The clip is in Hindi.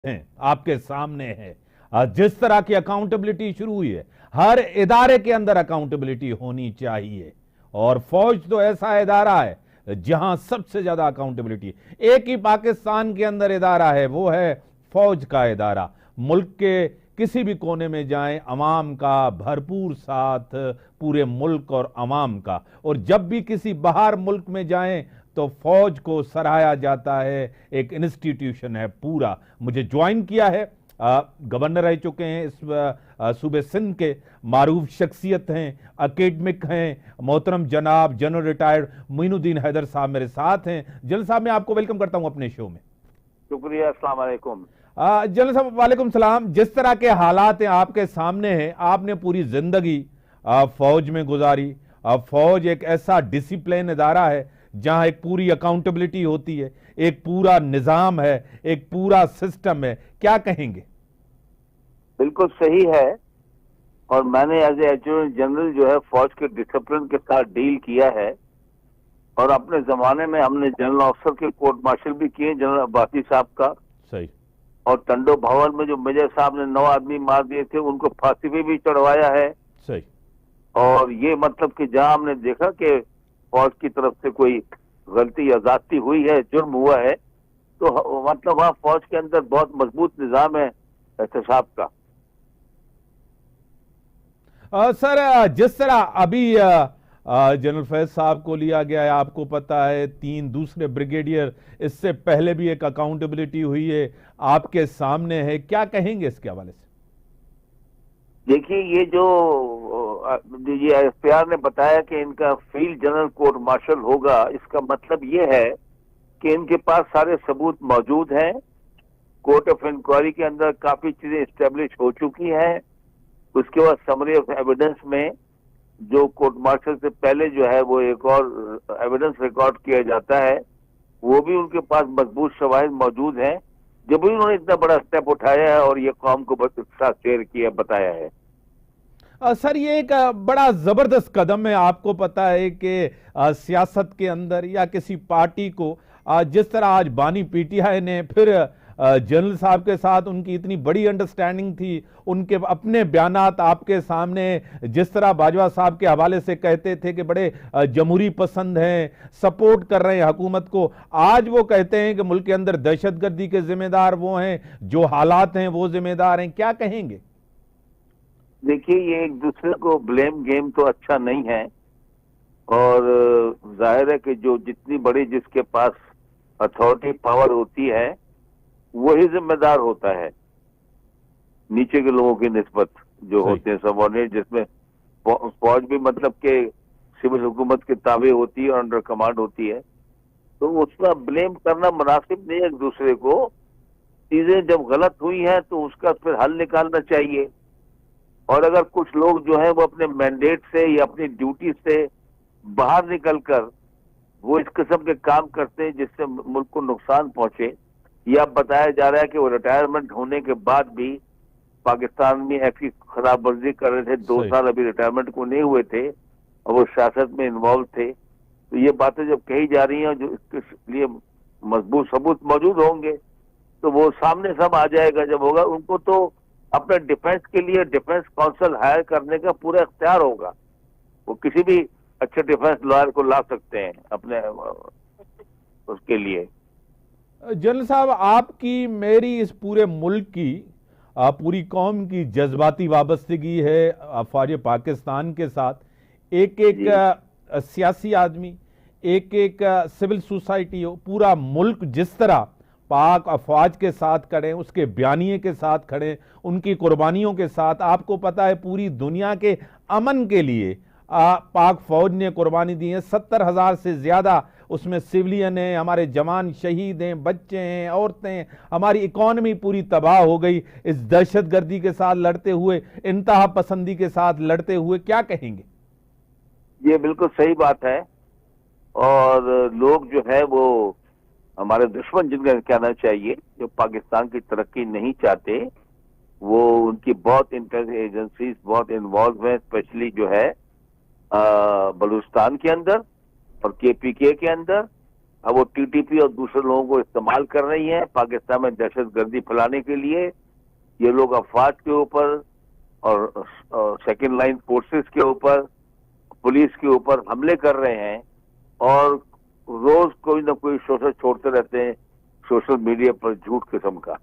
हैं आपके सामने है। जिस तरह की अकाउंटेबिलिटी शुरू हुई है, हर इदारे के अंदर अकाउंटेबिलिटी होनी चाहिए। और फौज तो ऐसा इदारा है जहां सबसे ज्यादा अकाउंटेबिलिटी है। एक ही पाकिस्तान के अंदर इदारा है, वो है फौज का इदारा। मुल्क के किसी भी कोने में जाएं, अवाम का भरपूर साथ, पूरे मुल्क और अवाम का। और जब भी किसी बाहर मुल्क में जाएं तो फौज को सराहा जाता है, एक इंस्टीट्यूशन है पूरा। मुझे ज्वाइन किया है, गवर्नर रह चुके हैं इस सूबे सिंध के, मारूफ शख्सियत हैं, एकेडमिक हैं, मोहतरम जनाब जनरल रिटायर्ड मोइनुद्दीन हैदर साहब मेरे साथ हैं। जनरल साहब, मैं आपको वेलकम करता हूं अपने शो में। शुक्रिया, अस्सलाम वालेकुम। जनरल साहब वालेकुम सलाम। जिस तरह के हालात हैं आपके सामने हैं, आपने पूरी जिंदगी फौज में गुजारी। फौज एक ऐसा डिसिप्लिन इदारा है जहां एक पूरी अकाउंटेबिलिटी होती है, एक पूरा निजाम है, एक पूरा सिस्टम है। क्या कहेंगे? बिल्कुल सही है। और मैंने एज एडजुटेंट जनरल जो है फौज के डिसिप्लिन के साथ डील किया है। और अपने जमाने में हमने जनरल ऑफिसर के कोर्ट मार्शल भी किए, जनरल अब्बासी साहब का। सही। और टंडो भवन में जो मेजर साहब ने 9 आदमी मार दिए थे, उनको फांसी पे भी चढ़वाया है। सही। और ये मतलब कि जहां हमने देखा कि फौज की तरफ से कोई गलती या ज्यादती हुई है, जुर्म हुआ है, तो मतलब वहां फौज के अंदर बहुत मजबूत निजाम है एहतसाब का। सर, जिस तरह अभी जनरल फैज साहब को लिया गया है, आपको पता है 3 दूसरे ब्रिगेडियर, इससे पहले भी एक अकाउंटेबिलिटी हुई है, आपके सामने है। क्या कहेंगे इसके हवाले से? देखिए, ये एफआईआर ने बताया कि इनका फील्ड जनरल कोर्ट मार्शल होगा। इसका मतलब ये है कि इनके पास सारे सबूत मौजूद हैं। कोर्ट ऑफ इंक्वायरी के अंदर काफी चीजें स्टेब्लिश हो चुकी हैं। उसके बाद समरी ऑफ एविडेंस में जो कोर्ट मार्शल से पहले जो है वो एक और एविडेंस रिकॉर्ड किया जाता है, वो भी उनके पास मजबूत शवाहिद मौजूद हैं। जब भी उन्होंने इतना बड़ा स्टेप उठाया है और ये कौम को साथ शेयर किया, बताया है। सर, ये एक बड़ा जबरदस्त कदम है। आपको पता है कि सियासत के अंदर या किसी पार्टी को जिस तरह आज बानी पीटीआई ने फिर जनरल साहब के साथ उनकी इतनी बड़ी अंडरस्टैंडिंग थी, उनके अपने बयानात आपके सामने, जिस तरह बाजवा साहब के हवाले से कहते थे कि बड़े जमहूरी पसंद हैं, सपोर्ट कर रहे हैं हुकूमत को, आज वो कहते हैं कि मुल्क के अंदर दहशतगर्दी के जिम्मेदार वो हैं, जो हालात हैं वो जिम्मेदार हैं। क्या कहेंगे? देखिए, ये एक दूसरे को ब्लेम गेम तो अच्छा नहीं है। और जाहिर है कि जो जितनी बड़ी जिसके पास अथॉरिटी पावर होती है, वही जिम्मेदार होता है नीचे के लोगों की निस्बत जो होते हैं सबऑर्डिनेट, जिसमें फौज भी मतलब के सिविल हुकूमत के ताबे होती है और अंडर कमांड होती है। तो उसका ब्लेम करना मुनासिब नहीं है एक दूसरे को। चीजें जब गलत हुई हैं तो उसका फिर हल निकालना चाहिए। और अगर कुछ लोग जो है वो अपने मैंडेट से या अपनी ड्यूटी से बाहर निकलकर वो इस किस्म के काम करते हैं जिससे मुल्क को नुकसान पहुंचे, या बताया जा रहा है कि वो रिटायरमेंट होने के बाद भी पाकिस्तान में ऐसी खराब वर्जी कर रहे थे, 2 साल अभी रिटायरमेंट को नहीं हुए थे और वो सियासत में इन्वॉल्व थे। तो ये बातें जब कही जा रही हैं, जो इसके लिए मजबूत सबूत मौजूद होंगे तो वो सामने सब आ जाएगा। जब होगा, उनको तो अपने डिफेंस के लिए डिफेंस काउंसिल हायर करने का पूरा इख्तियार होगा। वो किसी भी अच्छे डिफेंस लॉयर को ला सकते हैं अपने उसके लिए। जनरल साहब, आपकी मेरी इस पूरे मुल्क की, पूरी कौम की जज्बाती वाबस्तगी है फौज पाकिस्तान के साथ। एक एक सियासी आदमी, एक एक सिविल सोसाइटी हो, पूरा मुल्क जिस तरह पाक अफवाज के साथ खड़े, उसके बयानिए के साथ खड़े, उनकी कुर्बानियों के साथ। आपको पता है पूरी दुनिया के अमन के लिए पाक फौज ने कुर्बानी दी है। 70,000 से ज्यादा उसमें सिविलियन हैं, हमारे जवान शहीद हैं, बच्चे हैं, औरतें। हमारी इकॉनमी पूरी तबाह हो गई इस दहशतगर्दी के साथ लड़ते हुए, इंतहा पसंदी के साथ लड़ते हुए। क्या कहेंगे? ये बिल्कुल सही बात है। और लोग जो है वो हमारे दुश्मन जिनका कहना चाहिए, जो पाकिस्तान की तरक्की नहीं चाहते, वो उनकी बहुत इंटेलिजेंस एजेंसीज बहुत इन्वॉल्व है, स्पेशली जो है बलूचिस्तान के अंदर और केपीके के अंदर अब वो टीटीपी और दूसरे लोगों को इस्तेमाल कर रही है पाकिस्तान में दहशतगर्दी फैलाने के लिए। ये लोग अफवाज के ऊपर और सेकेंड लाइन फोर्सेस के ऊपर, पुलिस के ऊपर हमले कर रहे हैं और रोज कोई ना कोई सोशल छोड़ते रहते हैं सोशल मीडिया पर झूठ किस्म का।